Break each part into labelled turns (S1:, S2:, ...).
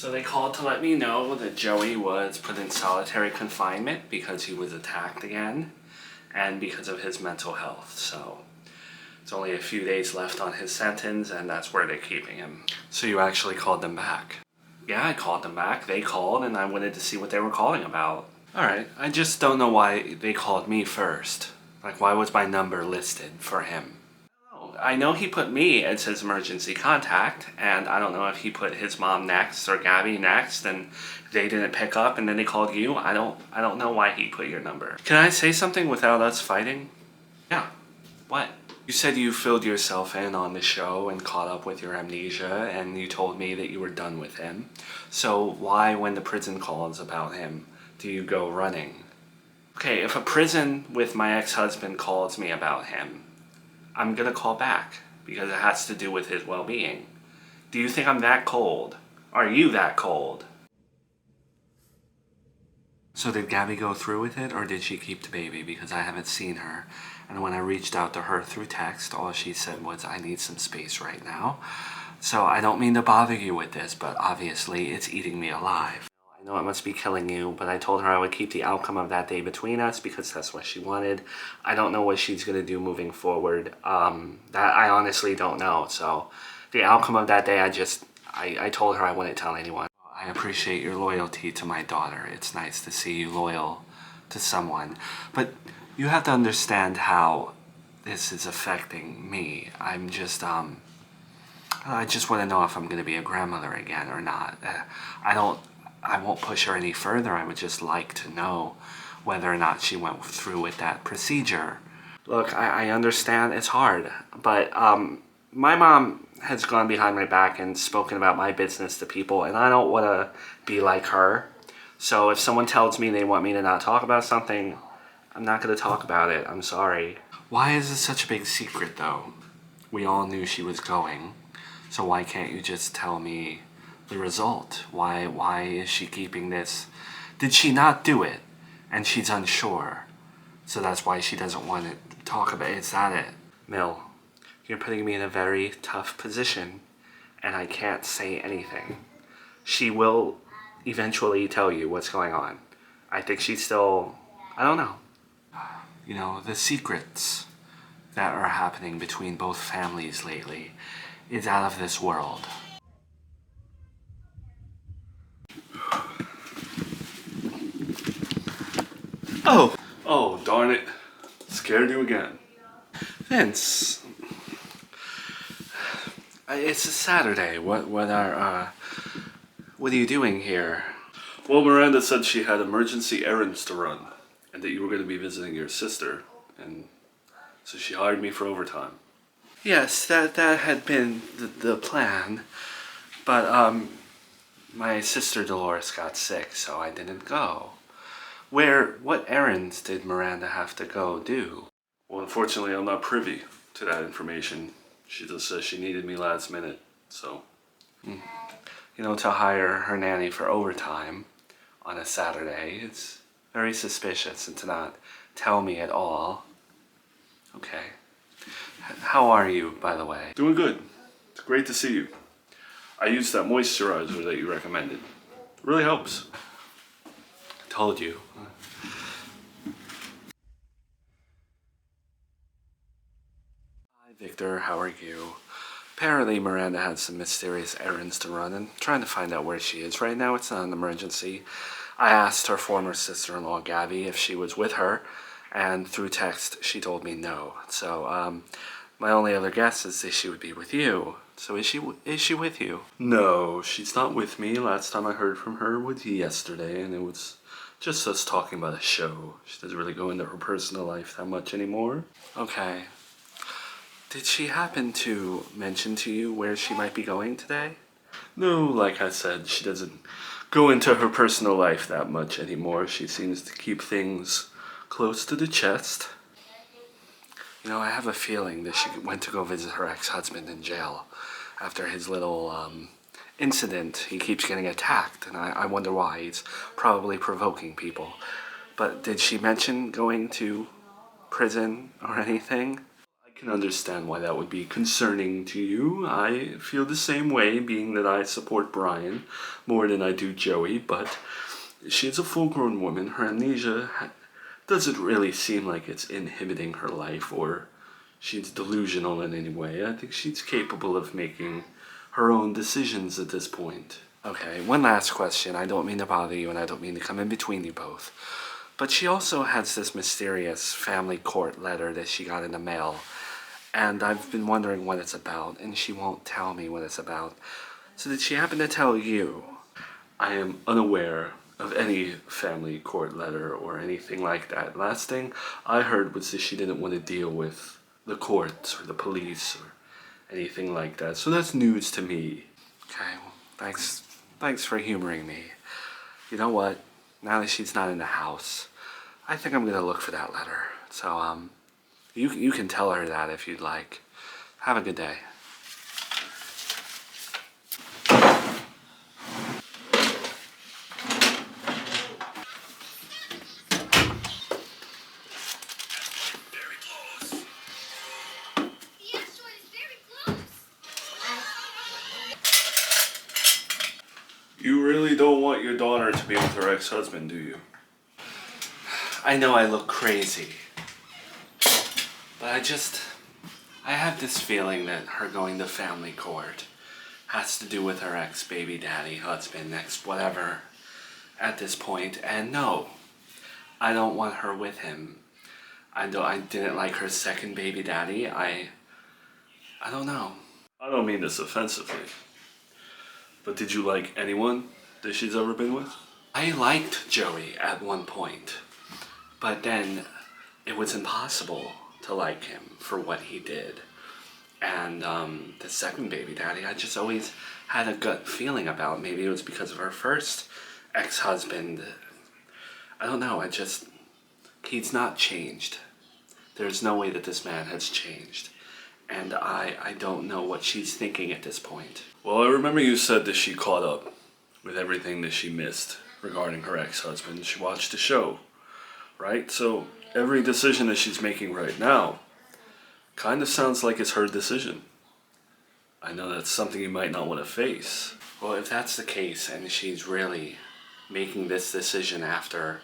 S1: So they called to let me know that Joey was put in solitary confinement because he was attacked again and because of his mental health. So it's only a few days left on his sentence and that's where they're keeping him. So you actually called them back? Yeah, I called them back. They called and I wanted to see what they were calling about. Alright, I just don't know why they called me first. Like, why was my number listed for him? I know he put me as his emergency contact, and I don't know if he put his mom next or Gabby next, and they didn't pick up, and then they called you. I don't know why he put your number. Can I say something without us fighting? Yeah. What? You said you filled yourself in on the show and caught up with your amnesia, and you told me that you were done with him. So why, when the prison calls about him, do you go running? Okay, if a prison with my ex-husband calls me about him, I'm gonna call back because it has to do with his well-being. Do you think I'm that cold? Are you that cold? So did Gabby go through with it or did she keep the baby? Because I haven't seen her. And when I reached out to her through text, all she said was, I need some space right now. So I don't mean to bother you with this, but obviously it's eating me alive. I know it must be killing you, but I told her I would keep the outcome of that day between us because that's what she wanted. I don't know what she's going to do moving forward. That I honestly don't know. So the outcome of that day, I told her I wouldn't tell anyone. I appreciate your loyalty to my daughter. It's nice to see you loyal to someone. But you have to understand how this is affecting me. I just want to know if I'm going to be a grandmother again or not. I won't push her any further. I would just like to know whether or not she went through with that procedure. Look, I understand it's hard, but my mom has gone behind my back and spoken about my business to people, and I don't want to be like her. So if someone tells me they want me to not talk about something, I'm not going to talk about it. I'm sorry. Why is this such a big secret, though? We all knew she was going, so why can't you just tell me the result? Why is she keeping this? Did she not do it and she's unsure, so that's why she doesn't want to talk about it? Is that it? Mill, you're putting me in a very tough position and I can't say anything. She will eventually tell you what's going on. I think she's still, I don't know. You know, the secrets that are happening between both families lately is out of this world. Oh, darn it. Scared you again. Vince, it's a Saturday. What are you doing here? Well, Miranda said she had emergency errands to run and that you were going to be visiting your sister, and so she hired me for overtime. Yes, that had been the plan, but my sister Dolores got sick, so I didn't go. What errands did Miranda have to go do? Well, unfortunately, I'm not privy to that information. She just says she needed me last minute, so. You know, to hire her nanny for overtime on a Saturday, it's very suspicious, and to not tell me at all. Okay. How are you, by the way? Doing good. It's great to see you. I used that moisturizer that you recommended. It really helps. I told you. Hi, Victor. How are you? Apparently, Miranda had some mysterious errands to run and trying to find out where she is. Right now, it's not an emergency. I asked her former sister-in-law, Gabby, if she was with her, and through text, she told me no. So, my only other guess is that she would be with you. So is she with you? No, she's not with me. Last time I heard from her was yesterday, and it was just us talking about a show. She doesn't really go into her personal life that much anymore. Okay. Did she happen to mention to you where she might be going today? No, like I said, she doesn't go into her personal life that much anymore. She seems to keep things close to the chest. You know, I have a feeling that she went to go visit her ex-husband in jail after his little incident. He keeps getting attacked, and I wonder why. He's probably provoking people. But did she mention going to prison or anything? I I can understand why that would be concerning to you. I feel the same way, being that I support Brian more than I do Joey, but she's a full-grown woman. Her amnesia doesn't really seem like it's inhibiting her life or she's delusional in any way. I think she's capable of making her own decisions at this point. Okay, one last question. I don't mean to bother you and I don't mean to come in between you both. But she also has this mysterious family court letter that she got in the mail. And I've been wondering what it's about, and she won't tell me what it's about. So did she happen to tell you? I am unaware of any family court letter or anything like that. Last thing I heard was that she didn't want to deal with the courts or the police or anything like that. So that's news to me. Okay, well, thanks for humoring me. You know what? Now that she's not in the house, I think I'm gonna look for that letter. So, you can tell her that if you'd like. Have a good day.
S2: Very close. The asteroid is very close.
S1: You really don't want your daughter to be with her ex-husband, do you? I know I look crazy, but I have this feeling that her going to family court has to do with her ex-baby daddy, husband, ex-whatever at this point. And no, I don't want her with him. I didn't like her second baby daddy. I don't know. I don't mean this offensively, but did you like anyone that she's ever been with? I liked Joey at one point, but then it was impossible to like him for what he did. And the second baby daddy, I just always had a gut feeling about. Maybe it was because of her first ex-husband. I don't know, he's not changed. There's no way that this man has changed. And I don't know what she's thinking at this point. Well, I remember you said that she caught up with everything that she missed regarding her ex-husband. She watched the show, right? So every decision that she's making right now kind of sounds like it's her decision. I know that's something you might not want to face. Well, if that's the case and she's really making this decision after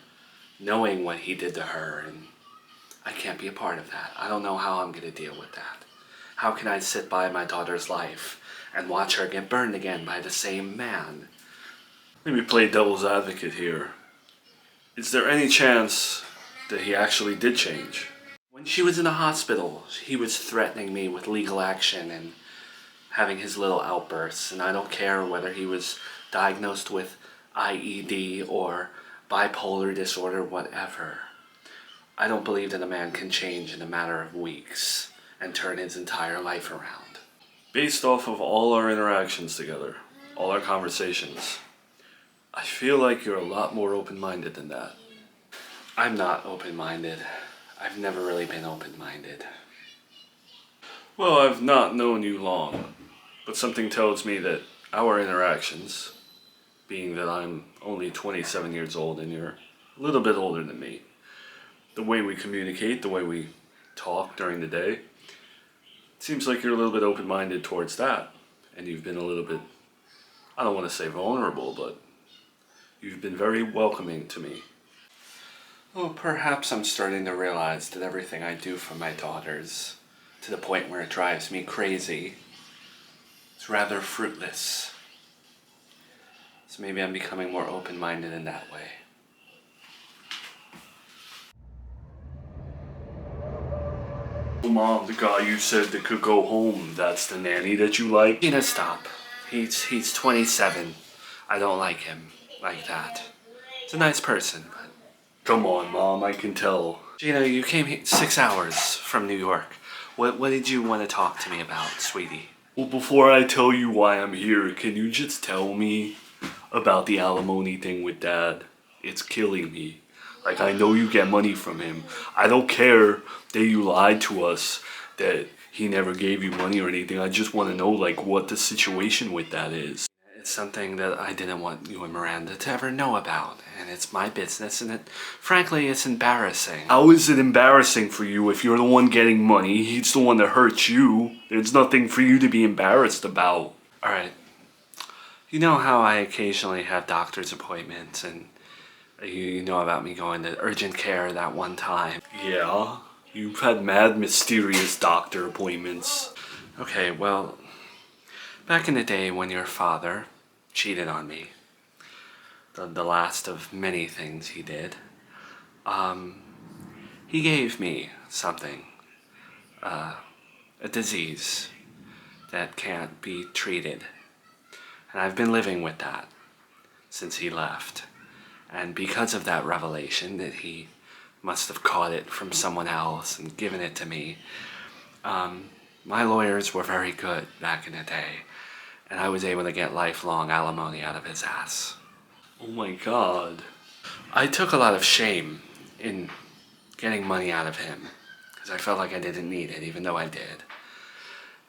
S1: knowing what he did to her, and I can't be a part of that. I don't know how I'm going to deal with that. How can I sit by my daughter's life and watch her get burned again by the same man? Let me play devil's advocate here. Is there any chance that he actually did change? When she was in the hospital, he was threatening me with legal action and having his little outbursts, and I don't care whether he was diagnosed with IED or bipolar disorder, whatever. I don't believe that a man can change in a matter of weeks and turn his entire life around. Based off of all our interactions together, all our conversations, I feel like you're a lot more open-minded than that. I'm not open-minded. I've never really been open-minded. Well, I've not known you long, but something tells me that our interactions, being that I'm only 27 years old and you're a little bit older than me, the way we communicate, the way we talk during the day, it seems like you're a little bit open-minded towards that. And you've been a little bit, I don't want to say vulnerable, but you've been very welcoming to me. Well, perhaps I'm starting to realize that everything I do for my daughters, to the point where it drives me crazy, is rather fruitless. So maybe I'm becoming more open-minded in that way. Mom, the guy you said that could go home, that's the nanny that you like? Gina, stop. He's 27. I don't like him like that. He's a nice person, but... Come on, Mom, I can tell. Gina, you came here 6 hours from New York. What did you want to talk to me about, sweetie? Well, before I tell you why I'm here, can you just tell me about the alimony thing with Dad? It's killing me. Like, I know you get money from him. I don't care that you lied to us, that he never gave you money or anything. I just want to know, like, what the situation with that is. It's something that I didn't want you and Miranda to ever know about, and it's my business, and frankly, it's embarrassing. How is it embarrassing for you if you're the one getting money? He's the one that hurts you. There's nothing for you to be embarrassed about. Alright. You know how I occasionally have doctor's appointments, and you know about me going to urgent care that one time. Yeah, you've had mad mysterious doctor appointments. Okay, well, back in the day when your father cheated on me, the last of many things he did, he gave me something, a disease that can't be treated. And I've been living with that since he left. And because of that revelation that he must have caught it from someone else and given it to me, my lawyers were very good back in the day, and I was able to get lifelong alimony out of his ass. Oh my God. I took a lot of shame in getting money out of him, because I felt like I didn't need it, even though I did.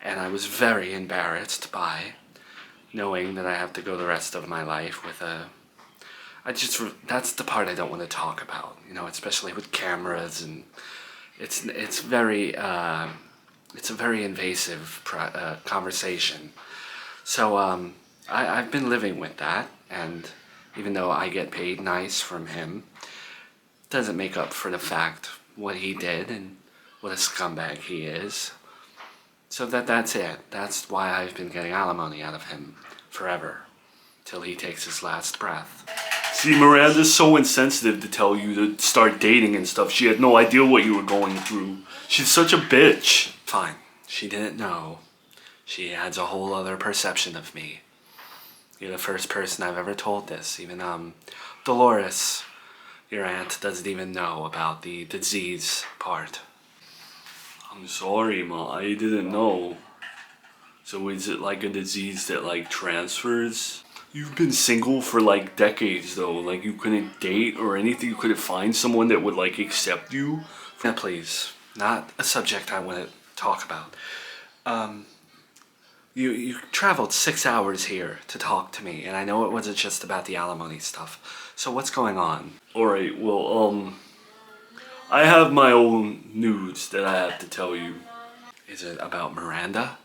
S1: And I was very embarrassed by knowing that I have to go the rest of my life with that's the part I don't want to talk about, you know, especially with cameras, and it's a very invasive conversation. So I've been living with that, and even though I get paid nice from him, it doesn't make up for the fact what he did and what a scumbag he is. So that's it. That's why I've been getting alimony out of him forever, till he takes his last breath. See, Miranda's so insensitive to tell you to start dating and stuff. She had no idea what you were going through. She's such a bitch. Fine. She didn't know. She adds a whole other perception of me. You're the first person I've ever told this. Even, Dolores, your aunt, doesn't even know about the disease part. I'm sorry, Ma. I didn't know. So is it like a disease that, like, transfers? You've been single for, like, decades, though. Like, you couldn't date or anything? You couldn't find someone that would, like, accept you? Now, please. Not a subject I want to talk about. You traveled 6 hours here to talk to me, and I know it wasn't just about the alimony stuff. So what's going on? Alright, well, I have my own news that I have to tell you. Is it about Miranda?